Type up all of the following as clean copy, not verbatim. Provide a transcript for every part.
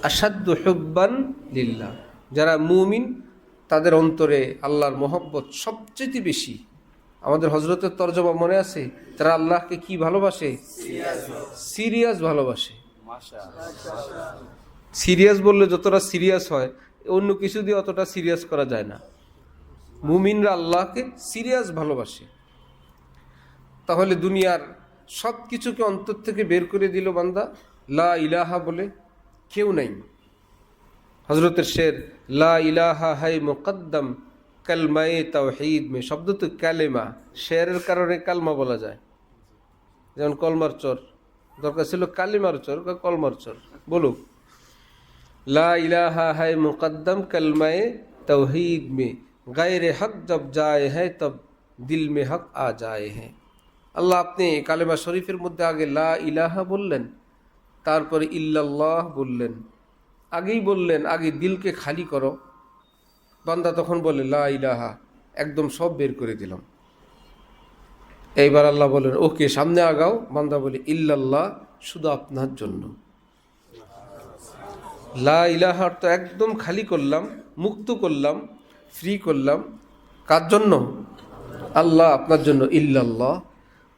আসাদ্দু হুব্বান লিল্লাহ, যারা মুমিন তাদের অন্তরে আল্লাহর মহব্বত সবচেয়ে বেশি। আমাদের হজরতের তরজমা মনে আছে, তারা আল্লাহকে কি ভালোবাসে? সিরিয়াস ভালোবাসে। সিরিয়াস বললে যতটা সিরিয়াস হয়, অন্য কিছু দিয়ে অতটা সিরিয়াস করা যায় না। মুমিনরা আল্লাহকে সিরিয়াস ভালোবাসে। তাহলে দুনিয়ার সব কিছুকে অন্তর থেকে বের করে দিল বান্দা, লা ইলাহা বলে কেউ নাই। হজরতের শের, লা ইলাহা হাই মুকদ্দম কালমায়ে তাওহীদ মে, শব্দ তো কালেমা, শেরের কারণে কালমা বলা যায়। যেমন কলমার চর, দরকার ছিল কালিমার চর, কলমার চর বলুক। লা ইলাহা হাই মুকদ্দম কালমায়ে তাওহীদ মে গায়রে হক জব যায় হ্যায় তব দিল মে হক আ যায় হ্যায়। আল্লাহ আপনি কালেমা শরীফের মধ্যে আগে লা ইলাহা বললেন, তারপরে ইল্লাল্লাহ বললেন, আগেই বললেন আগে দিলকে খালি করো। বান্দা তখন বলে লা ইলাহা, একদম সব বের করে দিলাম। এইবার আল্লাহ বলেন ওকে সামনে আগাও। বান্দা বলে ইল্লাল্লাহ, শুধু আপনার জন্য। লা ইলাহা তো একদম খালি করলাম, মুক্ত করলাম, ফ্রি করলাম। কার জন্য? আল্লাহ, আপনার জন্য। ইল্লাল্লাহ,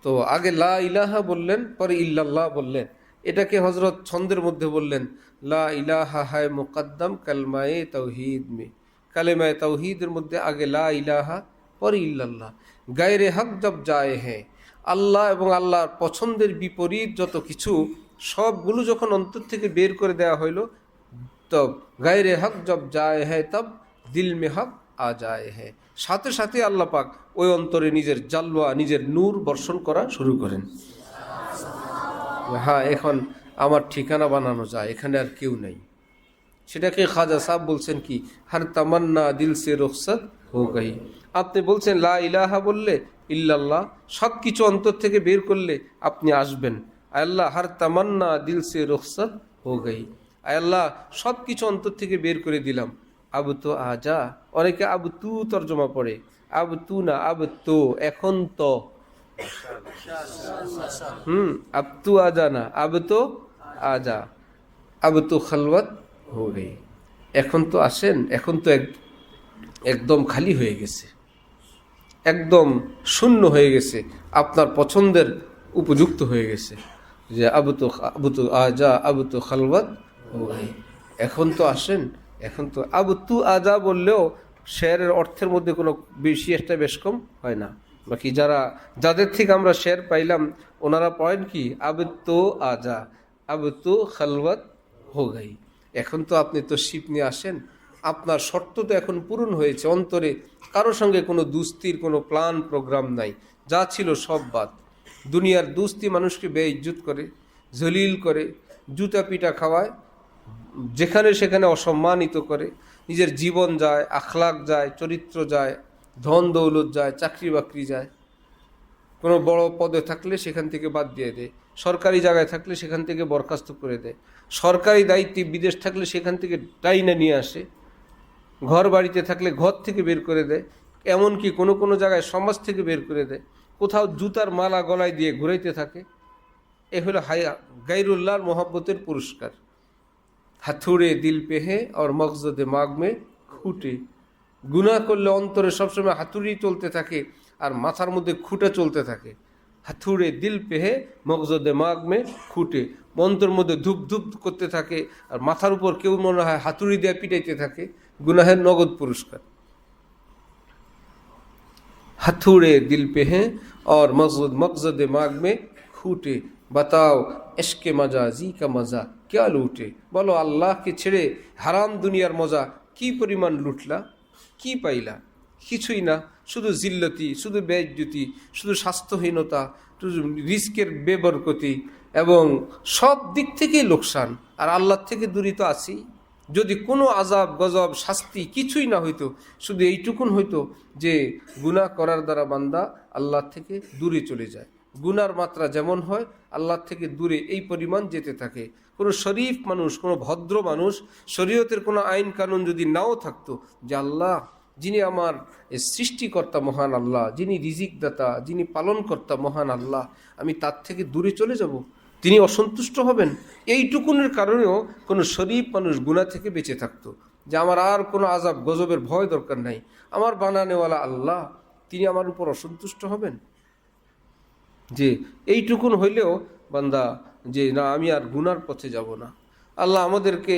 তো আগে লা ইলাহা বললেন, পরে ইল্লাল্লাহ বললেন। এটাকে হজরত ছন্দের মধ্যে বললেন, লা ইলাহা হায় মুকদ্দম কালমায়ে তাওহীদ মে, কালেমায়ে তাওহীদের মধ্যে আগে লা ইলাহা, পরে ইল্লাল্লাহ। গায়রে হক জব যায় হ্যাঁ, আল্লাহ এবং আল্লাহর পছন্দের বিপরীত যত কিছু, সবগুলো যখন অন্তর থেকে বের করে দেওয়া হইল, তব গায়রে হক জব যায় হ্যাঁ তব দিল মে হক আ যায় হ্যাঁ, সাথে সাথে আল্লাহ পাক ওই অন্তরে নিজের জালওয়া, নিজের নূর বর্ষণ করা শুরু করেন। হ্যাঁ, এখন আমার ঠিকানা বানানো যায়, এখানে আর কেউ নেই। সেটাকে খাজা সাহেব বলছেন কি, হর তামান্না দিল সে রুখসত হো গই। আপনি বলছেন লা ইলাহা বললে, ইল্লাল্লাহ, সব কিছু অন্তর থেকে বের করলে আপনি আসবেন। আল্লাহ হর তামান্না দিল সে রুখসত হো গই, আল্লাহ সব কিছু অন্তর থেকে বের করে দিলাম। আব তো আজা, অনেকে আব তু তর্জমা পড়ে, আব তু না, আব তো, এখন তো। আব তু আজা না, আব তো আজা, আব তো খালওয়াত হো গই। এখন তো আসেন, এখন তো একদম খালি হয়ে গেছে, একদম শূন্য হয়ে গেছে, আপনার পছন্দের উপযুক্ত হয়ে গেছে। যে আব তো আজা, আব তো খালওয়াত হো গই, এখন তো আসেন, এখন তো। আব তু আজা বললেও শেরের অর্থের মধ্যে কোনো বেশি একটা বেশ কম হয় না। বাকি যাদের থেকে আমরা শের পাইলাম, ওনারা পড়েন কি, আব তো আজা, আব তো খালওয়াত হো গই। এখন তো আপনি তো শিপ নিয়ে আসেন, আপনার শর্ত তো এখন পূরণ হয়েছে। অন্তরে কারো সঙ্গে কোনো দুস্তির কোনো প্ল্যান প্রোগ্রাম নাই, যা ছিল সব বাদ। দুনিয়ার দুস্তি মানুষকে বেইজ্জত করে, জলিল করে, জুতা পিটা খাওয়ায়, যেখানে সেখানে অসম্মানিত করে, নিজের জীবন যায়, আখলাক যায়, চরিত্র যায়, ধন দৌলত যায়, চাকরি বাকরি যায়। কোনো বড় পদে থাকলে সেখান থেকে বাদ দিয়ে দেয়, সরকারি জায়গায় থাকলে সেখান থেকে বরখাস্ত করে দেয়, সরকারি দায়িত্বে বিদেশ থাকলে সেখান থেকে টাইনা নিয়ে আসে, ঘর বাড়িতে থাকলে ঘর থেকে বের করে দেয়, এমনকি কোনো কোনো জায়গায় সমাজ থেকে বের করে দেয়, কোথাও জুতার মালা গলায় দিয়ে ঘুরাইতে থাকে। এ হলো গায়রুল্লাহর মোহাব্বতের পুরস্কার। হাথুড়ে দিল পেহে আর মগজদে মাগ মে খুঁটে, গুনাহ করলে অন্তরে সবসময় হাতুড়ি চলতে থাকে আর মাথার মধ্যে খুঁটে চলতে থাকে। হাথুড়ে দিল পেহে মগজদে মাগ মে খুঁটে, অন্তর মধ্যে ধূপ ধূপ করতে থাকে আর মাথার উপর কেউ মনে হয় হাতুড়ি দিয়ে পিটাইতে থাকে। গুনাহের নগদ পুরস্কার। হাথুড়ে দিল পেহে और मकसद माग में खूटे, बताओ इश्के मजा जी का मजा क्या लूटे। বলো আল্লাহকে ছেড়ে হারাম দুনিয়ার মজা কি পরিমাণ লুটলা, কি পাইলা? কিছুই না, শুধু জিল্লতি, শুধু বেইজ্জতি, শুধু স্বাস্থ্যহীনতা, শুধু রিস্কের বেবরকতি এবং সব দিক থেকেই লোকসান। আর আল্লাহ থেকে দূরে তো আছি। যদি কোনো আজাব গজব শাস্তি কিছুই না হইতো, শুধু এইটুকুন হইতো যে গুনাহ করার দ্বারা বান্দা আল্লাহ থেকে দূরে চলে যায়। গুনার মাত্রা যেমন হয় আল্লাহ থেকে দূরে এই পরিমাণ যেতে থাকে। কোনো শরীফ মানুষ, কোনো ভদ্র মানুষ, শরীয়তের কোনো আইন কানুন যদি নাও থাকতো, যে আল্লাহ যিনি আমার সৃষ্টিকর্তা মহান আল্লাহ, যিনি রিজিক দাতা, যিনি পালনকর্তা মহান আল্লাহ, আমি তার থেকে দূরে চলে যাব, তিনি অসন্তুষ্ট হবেন। এইটুকুনের কারণেও কোনো শরীফ মানুষ গুনাহ থেকে বেঁচে থাকতো, যে আমার আর কোনো আযাব গজবের ভয় দরকার নাই, আমার বানানেওয়ালা আল্লাহ তিনি আমার উপর অসন্তুষ্ট হবেন। যে এইটুকুন হইলেও বান্দা যে না, আমি আর গুনার পথে যাব না। আল্লাহ আমাদেরকে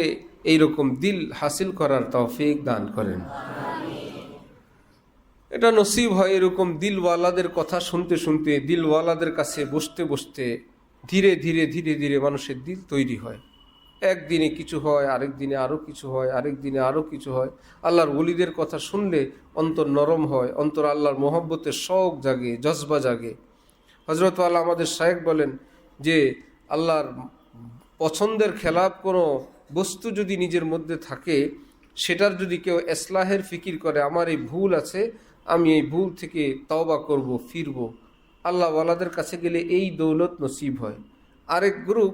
এইরকম দিল হাসিল করার তৌফিক দান করেন। এটা নসিব হয় এরকম দিলওয়ালাদের কথা শুনতে শুনতে, দিলওয়ালাদের কাছে বসতে বসতে ধীরে ধীরে ধীরে ধীরে মানুষের দিল তৈরি হয়। একদিনে কিছু হয়, আরেক দিনে আরও কিছু হয়, আরেক দিনে আরও কিছু হয়। আল্লাহর ওলিদের কথা শুনলে অন্তর নরম হয়, অন্তর আল্লাহর মহব্বতের শৌক জাগে, জজবা জাগে। হযরত আল্লাহ আমাদের শায়েখ বলেন যে আল্লাহর পছন্দের খেলাফ কোনো বস্তু যদি নিজের মধ্যে থাকে, সেটার যদি কেউ ইসলাহের ফিকির করে, আমার এই ভুল আছে, আমি এই ভুল থেকে তওবা করব, ফিরব, আল্লাহ ওয়ালাদের কাছে গেলে এই দৌলত নসিব হয়। আরেক গ্রুপ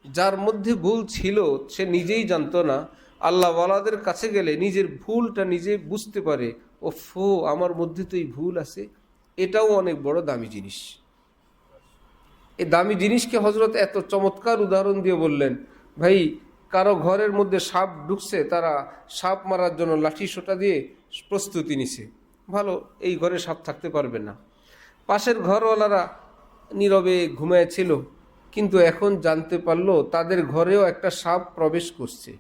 যার মধ্যে ভুল ছিল সে নিজেই জানতো না, আল্লাহ ওয়ালাদের কাছে গেলে নিজের ভুলটা নিজে বুঝতে পারে, ও ফো আমার মধ্যে তো এই ভুল আছে। এটাও অনেক বড় দামি জিনিস। এই দামি জিনিসকে হযরত এত চমৎকার উদাহরণ দিয়ে বললেন, ভাই কারো ঘরের মধ্যে সাপ ঢুকছে, তারা সাপ মারার জন্য লাঠি সোটা দিয়ে প্রস্তুতি নিছে, ভালো এই ঘরে সাপ থাকতে পারবে না। পাশের ঘরওয়ালারা নীরবে ঘুমায়েছিল, কিন্তু এখন জানতে পারলো তাদের ঘরেও একটা সাপ প্রবেশ করছে।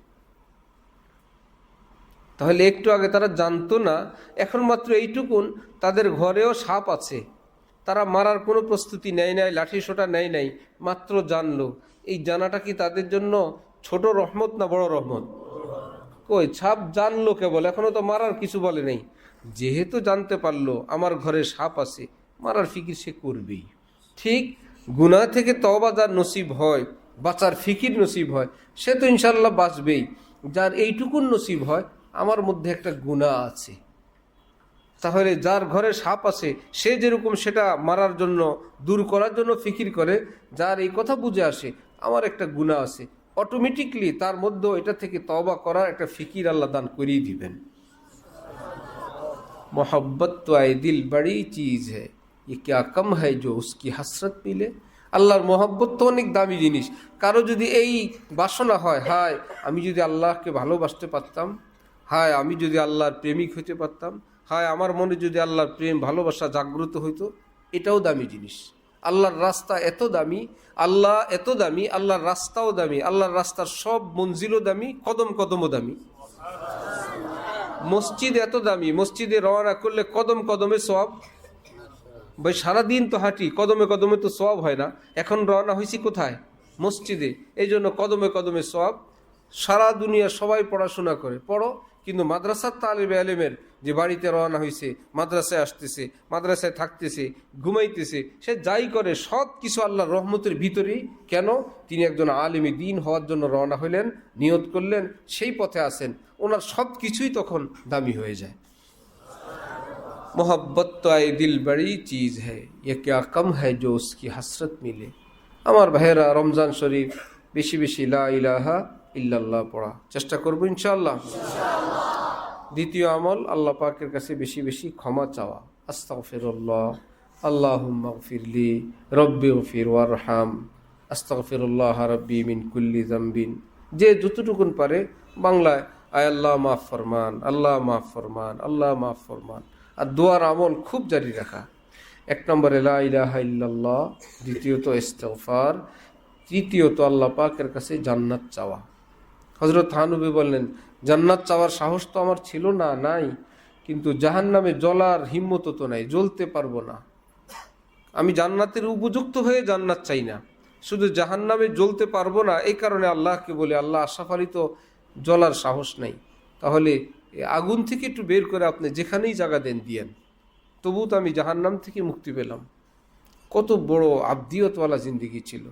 তাহলে একটু আগে তারা জানতো না, এখন মাত্র এইটুকুন তাদের ঘরেও সাপ আছে, তারা মারার কোনো প্রস্তুতি নেয় নাই, লাঠি সোটা নেয় নাই, মাত্র জানলো। এই জানাটা কি তাদের জন্য ছোট রহমত না বড় রহমত? কই, সাপ জানলো কেবল, এখনো তো মারার কিছু বলে নেই। যেহেতু জানতে পারলো আমার ঘরে সাপ আছে, মারার ফিকির সে করবেই। ঠিক গুনাহ থেকে তওবা যার নসিব হয়, বাঁচার ফিকির নসিব হয়, সে তো ইনশাল্লাহ বাঁচবেই। যার এইটুকুন নসিব হয় আমার মধ্যে একটা গুনাহ আছে, তাহলে যার ঘরে সাপ আছে সে যেরকম সেটা মারার জন্য, দূর করার জন্য ফিকির করে, যার এই কথা বুঝে আসে আমার একটা গুনাহ আছে, অটোমেটিকলি তার মধ্যে এটা থেকে তওবা করার একটা ফিকির আল্লাহ দান করিয়ে দিবেন। मोहब्बत तो आए दिल बड़ी चीज़ है, ये क्या कम है जो उसकी हसरत मिले। আল্লাহর মহব্বত তো অনেক দামি জিনিস। কারো যদি এই বাসনা হয়, হায় আমি যদি আল্লাহকে ভালোবাসতে পারতাম, হায় আমি যদি আল্লাহর প্রেমিক হইতে পারতাম, হায় আমার মনে যদি আল্লাহর প্রেম ভালোবাসা জাগ্রত হইতো, এটাও দামি জিনিস। আল্লাহর রাস্তা এত দামি, আল্লাহ এত দামি, আল্লাহর রাস্তাও দামি, আল্লাহর রাস্তার সব মঞ্জিলও দামি, কদম কদমও দামি। মসজিদ এত দামি, মসজিদে রওনা করলে কদম কদমে সওয়াব। ভাই সারাদিন তো হাঁটি, কদমে কদমে তো সওয়াব হয় না, এখন রওনা হয়েছি কোথায়? মসজিদে, এই জন্য কদমে কদমে সওয়াব। সারা দুনিয়া সবাই পড়াশোনা করে, পড়ো, কিন্তু মাদ্রাসার তালিবে আলেমের যে বাড়িতে রওনা হয়েছে, মাদ্রাসায় আসতেছে, মাদ্রাসায় থাকতেছে, ঘুমাইতেছে, সে যাই করে সব কিছু আল্লাহর রহমতের ভিতরেই। কেন? তিনি একজন আলেমী দ্বীন হওয়ার জন্য রওনা হইলেন, নিয়ত করলেন, সেই পথে আসেন, ওনার সব কিছুই তখন দামি হয়ে যায়। मोहब्बत तो आए दिल बड़ी चीज़ है, ये क्या कम है जो उसकी हसरत मिले। আমার ভাইয়েরা, রমজান শরীফ বেশি বেশি লা ইলাহা ইল্লাল্লাহ পড়া চেষ্টা করবো ইনশাআল্লাহ। দ্বিতীয় আমল, আল্লাহ পাকের কাছে বেশি বেশি ক্ষমা চাওয়া। আস্তাগফিরুল্লাহ, আল্লাহুম্মা গফিরলি, রব্বি গফির ওয়ারহাম, আস্তাগফিরুল্লাহ রব্বি মিন কুল্লি যামবিন। যে যতটুকুন পারে বাংলায় আয় আল্লাহ মাফ ফরমান, আল্লাহ মাফ ফরমান, আল্লাহ মাফ ফরমান। আর দোয়ার আমল খুব জারি রাখা। এক নম্বরে লা ইলাহা ইল্লাল্লাহ, দ্বিতীয়ত ইস্তিগফার, তৃতীয়ত আল্লাহ পাকের কাছে জান্নাত চাওয়া। হযরত থানবী বললেন, জান্নাত চাওয়ার সাহস তো আমার ছিল না, নাই, কিন্তু জাহান্নামে জ্বলার হিম্মত তো নাই, জ্বলতে পারবো না। আমি জান্নাতের উপযুক্ত হয়ে জান্নাত চাই না, শুধু জাহান্নামে জ্বলতে পারবো না, এই কারণে আল্লাহকে বলে, আল্লাহ আশরাফ আলী তো জ্বলার সাহস নাই, তাহলে আগুন থেকে একটু বের করে আপনি যেখানেই জায়গা দেন দিয়েন, তবু তো আমি জাহান্নাম থেকে মুক্তি পেলাম। কত বড় আবদিয়তওয়ালা জিন্দিগি ছিল।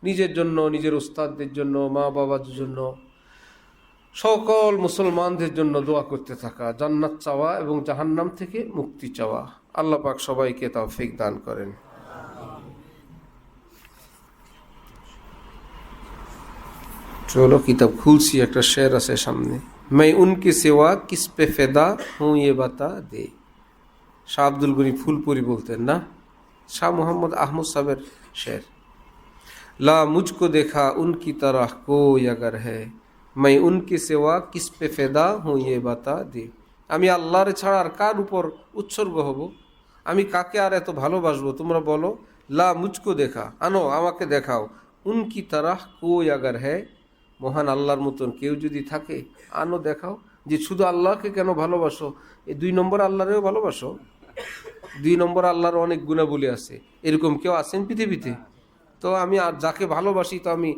নিজের জন্য, নিজের উস্তাদদের জন্য, মা বাবার জন্য, সকল মুসলমানদের জন্য দোয়া করতে থাকা, জান্নাত চাওয়া এবং জাহান্নাম থেকে মুক্তি চাওয়া। আল্লাহ পাক সবাইকে তৌফিক দান করেন। চলো কিতাব খুলছি, একটা শের আছে সামনে। मैं उनके सिवा किस पे फिदा हूँ ये बता दे। শাহ আব্দুল গনি ফুলপুরি বলতেন না, শাহ মোহাম্মদ আহমদ সাহেবের শের। ला मुझको देखा उनकी तरह कोई अगर है मैं उनके सेवा किस पे फेदा हूँ ये बता दे। আমি আল্লাহর ছাড়া আর কার উপর উৎসর্গ হব, আমি কাকে আর এত ভালোবাসবো তোমরা বলো। লা মুঝকো দেখা, আনো আমাকে দেখাও। উনকি তারাহ কোই আগার হ্যায়, মহান আল্লাহর মতন কেউ যদি থাকে আনো দেখাও। যে শুধু আল্লাহকে কেন ভালোবাসো, এই 2 নম্বর আল্লাহরেও ভালোবাসো। 2 নম্বর আল্লাহর অনেক গুণাবলী আছে, এরকম কেউ আছেন পৃথিবীতে? তো আমি আর যাকে ভালোবাসি তো আমি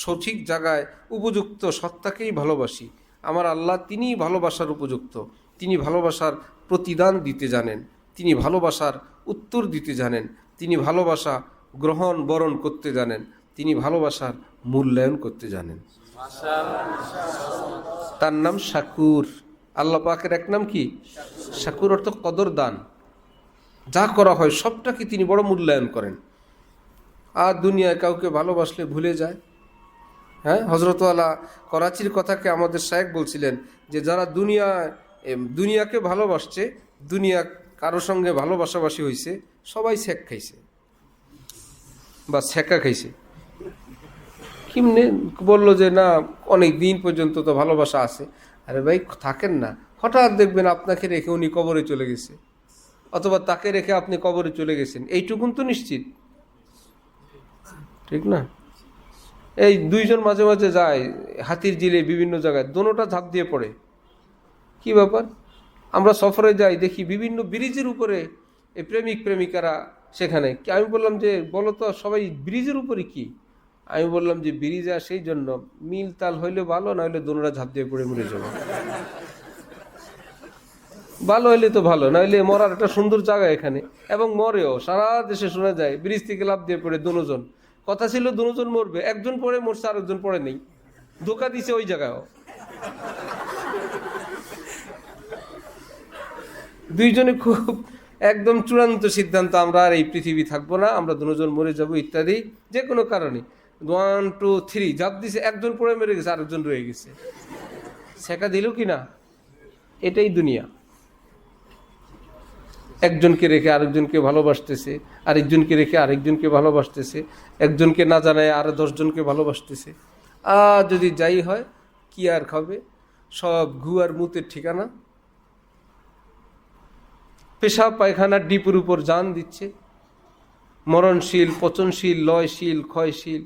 সঠিক জায়গায় উপযুক্ত সত্তাকেই ভালোবাসি। আমার আল্লাহ তিনিই ভালোবাসার উপযুক্ত, তিনি ভালোবাসার প্রতিদান দিতে জানেন, তিনি ভালোবাসার উত্তর দিতে জানেন, তিনি ভালোবাসা গ্রহণ বরণ করতে জানেন, তিনি ভালোবাসার মূল্যায়ন করতে জানেন। তার নাম শাকুর। আল্লাহ পাকের এক নাম কি? শাকুর, অর্থ কদরদান। যা করা হয় সবটাকে তিনি বড় মূল্যায়ন করেন। আর দুনিয়ায় কাউকে ভালোবাসলে ভুলে যায়। হ্যাঁ, হজরতওয়ালা করাচির কথাকে আমাদের শায়েখ বলছিলেন যে যারা দুনিয়াকে ভালোবাসছে, দুনিয়া কারো সঙ্গে ভালোবাসাবাসি হয়েছে, সবাই শেখ খাইছে বা ছেঁকা খাইছে। কিমনে বললো যে না অনেক দিন পর্যন্ত তো ভালোবাসা আছে। আরে ভাই থাকেন না, হঠাৎ দেখবেন আপনাকে রেখে উনি কবরে চলে গেছে, অথবা তাকে রেখে আপনি কবরে চলে গেছেন, এইটুকুন তো নিশ্চিত, ঠিক না? এই 2 জন মাঝে মাঝে যায় হাতির জিলে বিভিন্ন জায়গায়, দোনোটা ঝাঁপ দিয়ে পড়ে। কি ব্যাপার? আমরা সফরে যাই, দেখি বিভিন্ন ব্রিজের উপরে এই প্রেমিক প্রেমিকারা সেখানে। আমি বললাম যে বলো তো সবাই ব্রিজের উপরে কি? আমি বললাম যে ব্রিজে সেই জন্য মিল তাল হইলে ভালো, না হইলে দোনোটা ঝাঁপ দিয়ে পড়ে মরে যাবো। ভালো হইলে তো ভালো, না হইলে মরার একটা সুন্দর জায়গা এখানে, এবং মরেও সারা দেশে শোনা যায় ব্রিজ থেকে লাফ দিয়ে পড়ে দুজন। কথা ছিল দুজন মরবে, একজন পরে মরছে আরেকজন পরে নেই, ধোকা দিছে ওই জায়গায়। 2 জনে খুব একদম চূড়ান্ত সিদ্ধান্ত, আমরা আর এই পৃথিবী থাকবো না, আমরা দুজন মরে যাব ইত্যাদি, যে কোনো কারণে 1 2 3 ঝাঁপ দিছে, একজন পরে মেরে গেছে, আরেকজন রয়ে গেছে। শেখা দিল কি না? এটাই দুনিয়া। একজনকে রেখে আরেকজনকে ভালোবাসতেছে, আরেকজনকে রেখে আরেকজনকে ভালোবাসতেছে, একজনকে না জানায় আর 10 জনকে ভালোবাসতেছে। আর যদি যাই হয় কি আর খাবে? সব ঘু আর মুতের ঠিকানা। পেশাব পায়খানার ডিপের উপর জান দিচ্ছে, মরণশীল, পচনশীল, লয়শীল, ক্ষয়শীল,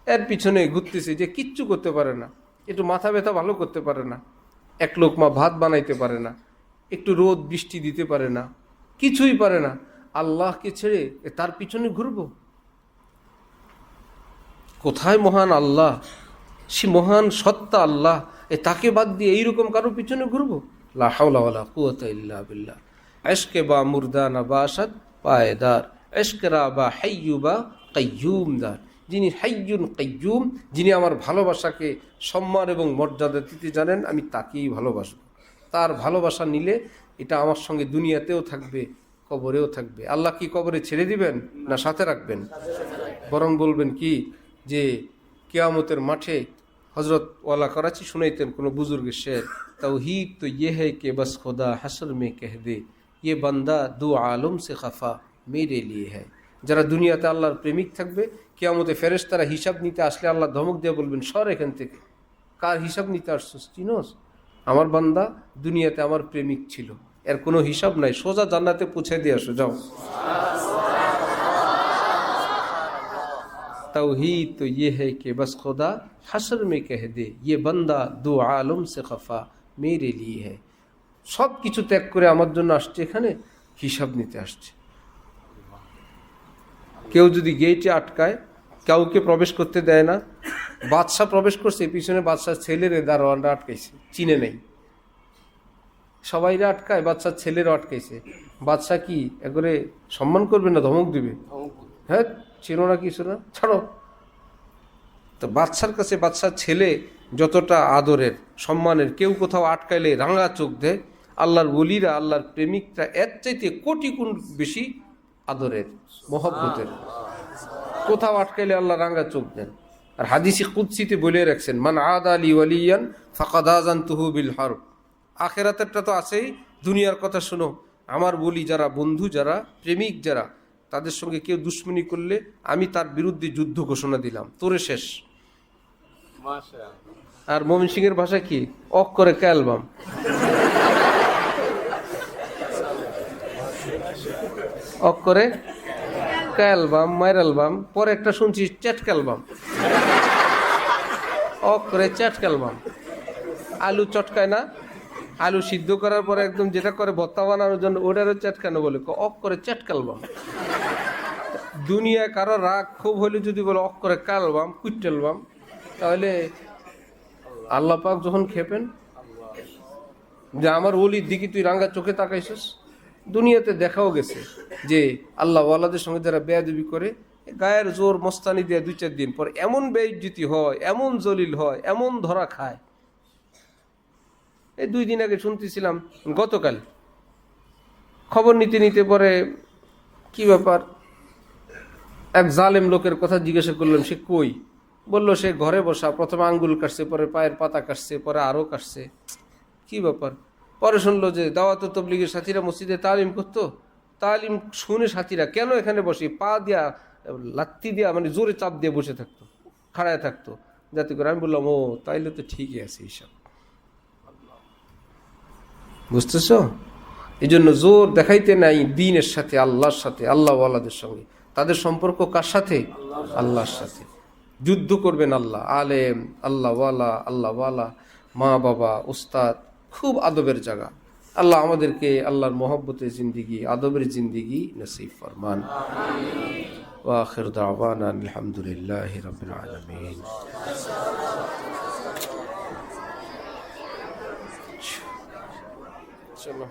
এর পিছনে ঘুরতেছে যে কিচ্ছু করতে পারে না, একটু মাথা ব্যথা ভালো করতে পারে না, এক লোকমা ভাত বানাইতে পারে না, একটু রোদ বৃষ্টি দিতে পারে না, কিছুই পারে না। আল্লাহকে ছেড়ে তার পিছনে ঘুরবো? কোথায় মহান আল্লাহ, সে মহান সত্তা আল্লাহ, তাকে বাদ দিয়ে এইরকম কারো পিছনে ঘুরবো? লা হাওলা ওয়ালা কুওয়াতা ইল্লা বিল্লাহ। ইশকে বা মুর্দানা বাসাদ পায়দার, ইশকরা বা হাইয়ু বা কাইয়ুমদার। যিনি হাইয়ুন কাইয়ুম, যিনি আমার ভালোবাসাকে সম্মান এবং মর্যাদা দিতে জানেন, আমি তাকেই ভালোবাসবো। তার ভালোবাসা নিলে এটা আমার সঙ্গে দুনিয়াতেও থাকবে, কবরেও থাকবে। আল্লাহ কি কবরে ছেড়ে দিবেন না সাথে রাখবেন? বরং বলবেন কি যে কিয়ামতের মাঠে হজরত ওয়ালা করাচি শুনাইতেন কোনো বুজুর্গের শের, তৌহিদ তো ইয়ে है कि बस खुदा हशर में कह दे ये बंदा दो आलम से खफा मेरे लिए है। যারা দুনিয়াতে আল্লাহর প্রেমিক থাকবে, কিয়ামতে ফেরেশতারা হিসাব নিতে আসলে আল্লাহ ধমক দিয়ে বলবেন সর এখান থেকে, কার হিসাব নিতে আসছিস চিনোস? আমার বান্দা দুনিয়াতে আমার প্রেমিক ছিল, এর কোনো হিসাব নাই, সোজা জান্নাতে পৌঁছে দিয়ে আসো, যাও। तौहीद तो ये है कि बस खुदा हशर में कह दे ये बंदा दो आलम से खफा मेरे लिए है। সব কিছু ত্যাগ করে আমার জন্য আসছে, এখানে হিসাব নিতে আসছে। কেউ যদি গেটে আটকায়, কাউকে প্রবেশ করতে দেয় না, বাদশা প্রবেশ করছে, পিছনে বাদশার ছেলেরে দারোয়ানরা আটকাইছে, চিনে নেই, সবাইরা আটকায়, বাদশার ছেলেরও আটকাইছে। বাদশা কি একবারে সম্মান করবে না ধমক দিবে? হ্যাঁ, চিনো না কিছু না, ছাড়ো। তো বাদশার কাছে বাদশার ছেলে যতটা আদরের সম্মানের, কেউ কোথাও আটকাইলে রাঙা চোখ দেয়, আল্লাহর ওলিরা, আল্লাহর প্রেমিকরা এর চাইতে কোটি গুণ বেশি আদরের, মহব্বতের। কোথাও আটকাইলে আল্লাহ রাঙা চোখ দেন। আর হাদিসে কুদসিতে বলে রাখছেন, মান আদা লি ওয়ালিয়ান ফাকাদ আযানতুহু বিল হারব। আখিরাতেরটা তো আছেই, দুনিয়ার কথা শুনো, আমার বলি যারা, বন্ধু যারা, প্রেমিক যারা, তাদের সঙ্গে কেউ দুশ্মনী করলে আমি তার বিরুদ্ধে যুদ্ধ ঘোষণা দিলাম, তোরে শেষ। আর মমিন সিং এর ভাষা কি? অক করে ক্যালবাম। অক করে ক্যালবাম, মাইরালবাম, পরে একটা শুনছি চ্যাট ক্যালবাম। অক করে চ্যাট ক্যালবাম। আলু চটকায় না, আলু সিদ্ধ করার পরে একদম যেটা করে ভর্তা বানানোর জন্য ওটারও চ্যাটকানো বলে, অক করে চ্যাটকালবাম। দুনিয়ায় কারো রাগ খুব হলে যদি বলে অক করে কালবাম, কুইটেলবাম, তাহলে আল্লাহ পাক যখন খেপেন যে আমার ওলির দিকে তুই রাঙ্গা চোখে তাকাইছিস। দুনিয়াতে দেখাও গেছে যে আল্লাহ ওয়ালাদের সঙ্গে যারা বেয়াদবি করে, গায়ের জোর মস্তানি দেয় 2-4 দিন পর এমন বেইজ্জতি হয়, এমন জলিল হয়, এমন ধরা খায়। এই 2 দিন আগে শুনতেছিলাম, গতকাল খবর নিতে নিতে পরে কি ব্যাপার, এক জালেম লোকের কথা জিজ্ঞাসা করলাম, সে কই? বলল সে ঘরে বসা, প্রথমে আঙ্গুল কাটছে, পরে পায়ের পাতা কাটছে, পরে আরও কাটছে। কি ব্যাপার? পরে শুনলো যে দাওয়াত তবলিগের সাথীরা মসজিদে তালিম করতো, তালিম শুনে সাথীরা কেন এখানে বসে পা দিয়া লাত্তি দিয়া মানে জোরে চাপ দিয়ে বসে থাকতো, খাড়ায় থাকতো যাতে করে। আমি বললাম ও তাইলে তো ঠিকই আছে এইসব, বুঝতেছ? এই জন্য জোর দেখাইতে নাই দ্বীনের সাথে, আল্লাহর সাথে, আল্লাহ ওয়ালাদের সঙ্গে। তাদের সম্পর্ক কার সাথে? আল্লাহর সাথে। যুদ্ধ করবেন আল্লাহ, আলেম, আল্লাহ ওয়ালা, আল্লাহ ওয়ালা, মা বাবা, উস্তাদ, খুব আদবের জায়গা। আল্লাহ আমাদেরকে আল্লাহর মহব্বতের জিন্দিগি, আদবের জিন্দিগি নসিব ফরমান। ওয়া আখির দাওয়ানা আলহামদুলিল্লাহি রাব্বিল আলামিন। চলো।